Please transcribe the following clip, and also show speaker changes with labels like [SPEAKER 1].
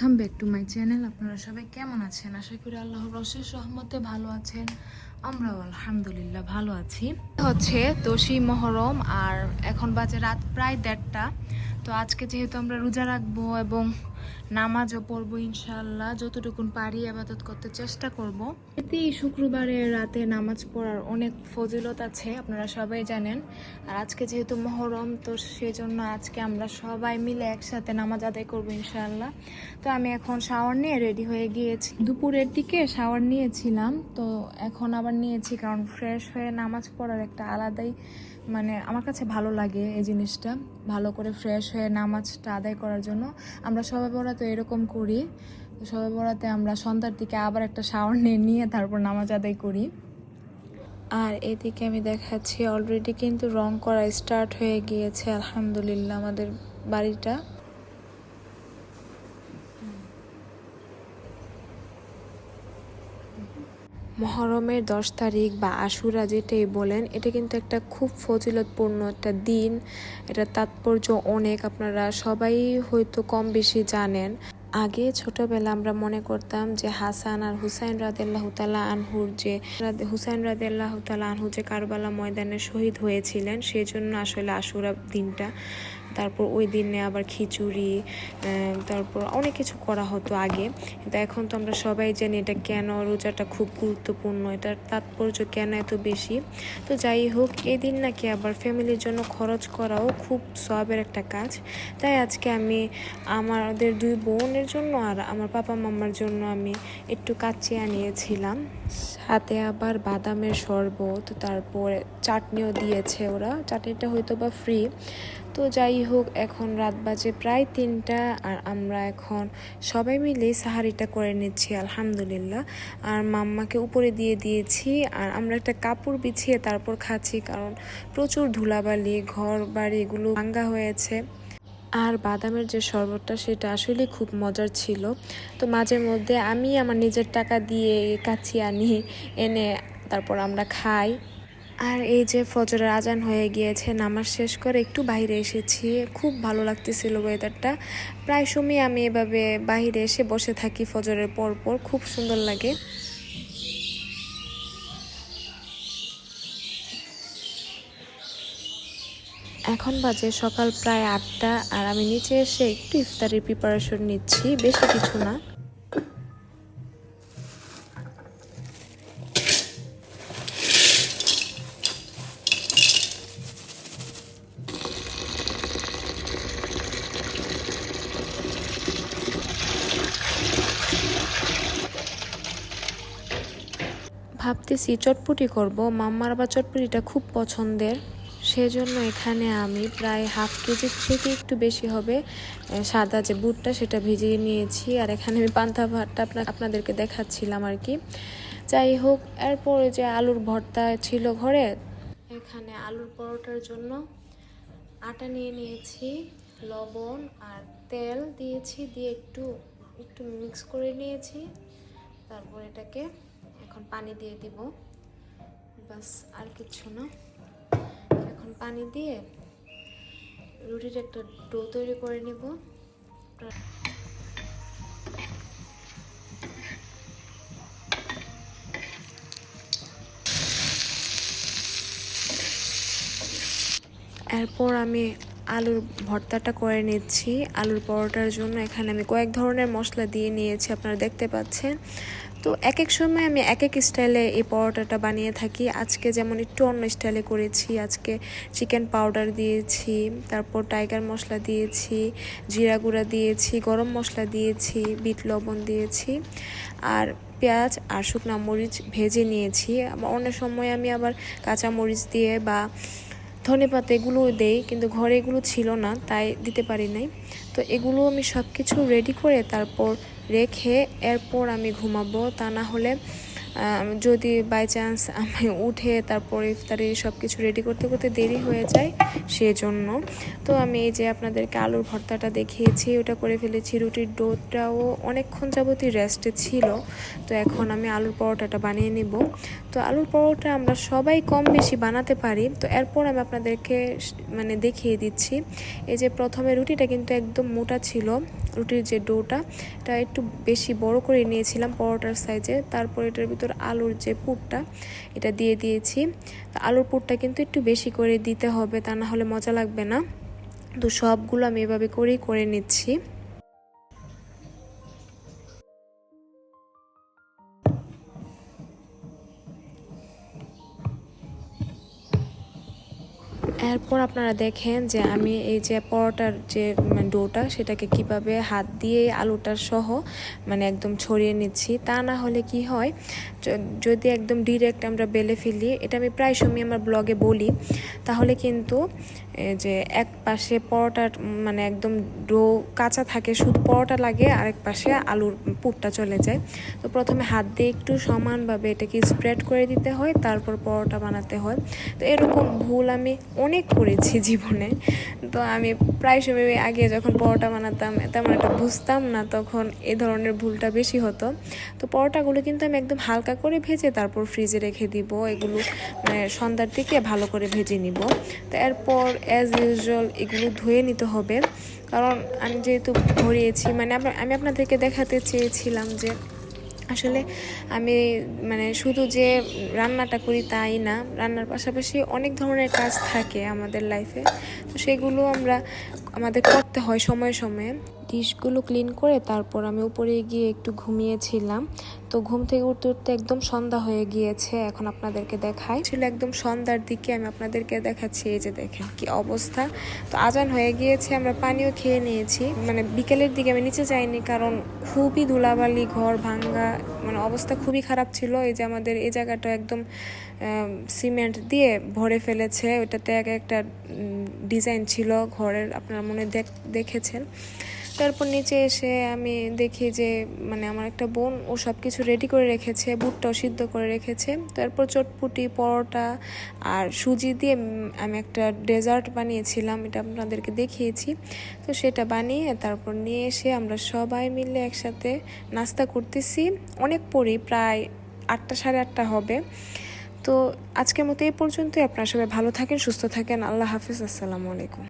[SPEAKER 1] Welcome back to my channel. আপনারা সবাই কেমন আছেন? আশা করি আল্লাহর অশেষ রহমতে ভালো আছেন। আমরাও আলহামদুলিল্লাহ ভালো আছি। হচ্ছে 10ই মহরম আর এখন বাজে রাত প্রায় 1:30টা। তো আজকে যেহেতু আমরা রোজা রাখবো এবং নামাজও পড়বো ইনশাআল্লাহ, যতটুকুন পারি ইবাদত করতে চেষ্টা করব। এতেই শুক্রবারের রাতে নামাজ পড়ার অনেক ফজিলত আছে, আপনারা সবাই জানেন। আর আজকে যেহেতু মহরম, তো সেজন্য আজকে আমরা সবাই মিলে একসাথে নামাজ আদায় করবো ইনশাআল্লাহ। তো আমি এখন শাওয়ার নিয়ে রেডি হয়ে গিয়েছি। দুপুরের দিকে শাওয়ার নিয়েছিলাম, তো এখন আবার নিয়েছি, কারণ ফ্রেশ হয়ে নামাজ পড়ার একটা আলাদাই আমার কাছে ভালো লাগে এই জিনিসটা, ভালো করে ফ্রেশ হয়ে নামাজটা আদায় করার জন্য। আমরা সবাই বরাতে এরকম করি, সবাই বরাতে আমরা সন্ধ্যার দিকে আবার একটা শাওয়ার নিয়ে তারপর নামাজ আদায় করি। আর এদিকে আমি দেখাচ্ছি অলরেডি কিন্তু রং করা স্টার্ট হয়ে গিয়েছে আলহামদুলিল্লাহ আমাদের বাড়িটা। মহরমের 10 তারিখ বা আশুরা যেটাই বলেন, এটা কিন্তু একটা খুব ফজিলতপূর্ণ একটা দিন। এটা তাৎপর্য অনেক, আপনারা সবাই হয়তো কম বেশি জানেন। আগে ছোটবেলা আমরা মনে করতাম যে হাসান আর হুসাইন রাদিয়াল্লাহু তাআলা আনহুর যে কারবালা ময়দানে শহীদ হয়েছিলেন, সেই জন্য আসলে আশুরা দিনটা। তারপর ওই দিনে আবার খিচুড়ি, তারপর অনেক কিছু করা হতো আগে। কিন্তু এখন তো আমরা সবাই জানি এটা কেন রোজাটা খুব গুরুত্বপূর্ণ, এটার তাৎপর্য কেন এত বেশি। তো যাই হোক, এই দিন নাকি আবার ফ্যামিলির জন্য খরচ করাও খুব সওয়াবের একটা কাজ। তাই আজকে আমি আমাদের 2 বোনের জন্য আর আমার পাপা মাম্মার জন্য আমি একটু কাচ্চি আনিয়েছিলাম, সাথে আবার বাদামের শরবত, তারপরে চাটনিও দিয়েছে ওরা। চাটনিটা হয়তো বা ফ্রি। তো যাই হোক, এখন রাত বাজে প্রায় 3টা আর আমরা এখন সবাই মিলে সাহারিটা করে নিচ্ছি আলহামদুলিল্লাহ। আর মাম্মাকে উপরে দিয়ে দিয়েছি, আর আমরা একটা কাপড় বিছিয়ে তারপর খাচ্ছি, কারণ প্রচুর ধুলাবালি, ঘর বাড়ি এগুলো ভাঙ্গা হয়েছে। আর বাদামের যে শরবতটা সেটা আসলে খুব মজার ছিল। তো মাঝে মধ্যে আমি আমার নিজের টাকা দিয়ে কাচ্চি এনে তারপর আমরা খাই। আর এই যে ফজরের আজান হয়ে গিয়েছে, নামাজ শেষ করে একটু বাইরে এসেছি, খুব ভালো লাগতেছিল ওয়েদারটা। প্রায় সময় আমি এভাবে বাইরে এসে বসে থাকি ফজরের পর, খুব সুন্দর লাগে। এখন বাজে সকাল প্রায় 8টা আর আমি নিচে এসে একটু ইফতারের প্রিপারেশন নিচ্ছি, বেশি কিছু না। ভাবতেছি চটপটি করব, মাম্মার আবার চটপটিটা খুব পছন্দের। সেজন্য এখানে আমি প্রায় হাফ কেজির থেকে একটু বেশি হবে সাদা যে বুটটা সেটা ভিজিয়ে নিয়েছি। আর এখানে আমি পান্তা ভাতটা আপনাদেরকে দেখাচ্ছিলাম আর কি। যাই হোক, এরপরে যে আলুর ভর্তা ছিল ঘরে, এখানে আলুর পরোটার জন্য আটা নিয়ে নিয়েছি, লবণ আর তেল দিয়েছি, দিয়ে একটু একটু মিক্স করে নিয়েছি। তারপর এটাকে এখন পানি দিয়ে দিব, বাস আর কিছু না। এখন পানি দিয়ে রুটির একটা ডো তৈরি করে নিব। এরপর আমি আলুর ভর্তাটা করে নিচ্ছি। আলুর পরোটার জন্য এখানে আমি কয়েক ধরনের মশলা দিয়ে নিয়েছি, আপনারা দেখতে পাচ্ছেন। তো এক এক সময় আমি এক এক স্টাইলে এই পরোটাটা বানিয়ে থাকি। আজকে যেমন একটু অন্য স্টাইলে করেছি, আজকে চিকেন পাউডার দিয়েছি, তারপর টাইগার মশলা দিয়েছি, জিরা গুঁড়া দিয়েছি, গরম মশলা দিয়েছি, বিট লবণ দিয়েছি, আর পেঁয়াজ আর শুকনো মরিচ ভেজে নিয়েছি। অনেক সময় আমি আবার কাঁচা মরিচ দিয়ে বা ধনেপাতা এগুলোও দেই, কিন্তু ঘরে এগুলো ছিল না তাই দিতে পারি নাই। তো এগুলো আমি সব কিছু রেডি করে তারপর রেখে এরপর আমি ঘুমাবো। তা না হলে যদি বাই চান্স আমি উঠে তারপর ইফতারি সব কিছু রেডি করতে করতে দেরি হয়ে যায়, সেজন্য। তো আমি এই যে আপনাদেরকে আলুর ভর্তাটা দেখিয়েছি, ওটা করে ফেলেছি। রুটির ডোটাও অনেকক্ষণ যাবতই রেস্টে ছিল, তো এখন আমি আলুর পরোটাটা বানিয়ে নিব। তো আলুর পরোটা আমরা সবাই কম বেশি বানাতে পারি। তো এরপর আমি আপনাদেরকে দেখিয়ে দিচ্ছি। এই যে প্রথমে রুটিটা কিন্তু একদম মোটা ছিল, রুটির যে ডোটা এটা একটু বেশি বড় করে নিয়েছিলাম পরোটার সাইজে। তারপর এটার ভিতর আলুর যে পুরটা এটা দিয়ে দিয়েছি। তো আলুর পুরটা কিন্তু একটু বেশি করে দিতে হবে, তা না হলে মজা লাগবে না। তো সবগুলো আমি এভাবে করেই করে নিচ্ছি। এরপর আপনারা দেখেন যে আমি এই যে পরোটার যে ডোটা সেটাকে কিভাবে হাত দিয়ে আলুটার সহ একদম ছড়িয়ে নিচ্ছি। তা না হলে কি হয়, যদি একদম ডিরেক্ট আমরা বেলে ফেলি, এটা আমি প্রায় সময় আমার ব্লগে বলি, তাহলে কিন্তু যে এক পাশে পরোটার একদম ডো কাঁচা থাকে, শুধু পরোটা লাগে, আরেক পাশে আলুর পুরটা চলে যায়। তো প্রথমে হাত দিয়ে একটু সমানভাবে এটাকে স্প্রেড করে দিতে হয়, তারপর পরোটা বানাতে হয়। তো এরকম ভুল আমি অনেক করেছি জীবনে। তো আমি প্রায় সময় আগে যখন পরোটা বানাতাম তেমন একটা বুঝতাম না, তখন এ ধরনের ভুলটা বেশি হতো। তো পরোটাগুলো কিন্তু আমি একদম হালকা করে ভেজে তারপর ফ্রিজে রেখে দিব, এগুলো সন্ধ্যার দিকে ভালো করে ভেজে নিব। তো এরপর অ্যাজ ইউজুয়াল এগুলো ধুয়ে নিতে হবে, কারণ আমি যেহেতু ভরিয়েছি, আমি আপনাদেরকে দেখাতে চেয়েছিলাম যে আসলে আমি শুধু যে রান্নাটা করি তাই না, রান্নার পাশাপাশি অনেক ধরনের কাজ থাকে আমাদের লাইফে। তো সেগুলো আমাদের করতে হয় সময়ে সময়ে। ডিশগুলো ক্লিন করে তারপর আমি উপরে গিয়ে একটু ঘুমিয়েছিলাম। তো ঘুম থেকে উঠতে উঠতে একদম সন্ধ্যা হয়ে গিয়েছে। এখন আপনাদেরকে দেখাই, ছিল একদম সন্ধ্যার দিকে আমি আপনাদেরকে দেখাচ্ছি। এই যে দেখেন কি অবস্থা। তো আজান হয়ে গিয়েছে, আমরা পানিও খেয়ে নিয়েছি। বিকেলের দিকে আমি নিচে যাইনি, কারণ খুবই ধুলাবালি, ঘর ভাঙ্গা, অবস্থা খুবই খারাপ ছিল। এই যে আমাদের এই জায়গাটা একদম সিমেন্ট দিয়ে ভরে ফেলেছে, ওইটাতে একটা ডিজাইন ছিল ঘরের, আপনারা মনে দেখেছেন। তারপর নিচে এসে আমি দেখি যে আমার একটা বোন ও সব কিছু রেডি করে রেখেছে, বুটটাও সিদ্ধ করে রেখেছে। তারপর চটপুটি, পরোটা আর সুজি দিয়ে আমি একটা ডেজার্ট বানিয়েছিলাম, এটা আপনাদেরকে দেখিয়েছি। তো সেটা বানিয়ে তারপর নিয়ে এসে আমরা সবাই মিলে একসাথে নাস্তা করতেছি। অনেক পরেই, প্রায় 8টা, সাড়ে 8টা হবে। তো আজকের মতো এই পর্যন্তই। আপনারা সবাই ভালো থাকেন, সুস্থ থাকেন। আল্লাহ হাফিজ, আসসালামু আলাইকুম।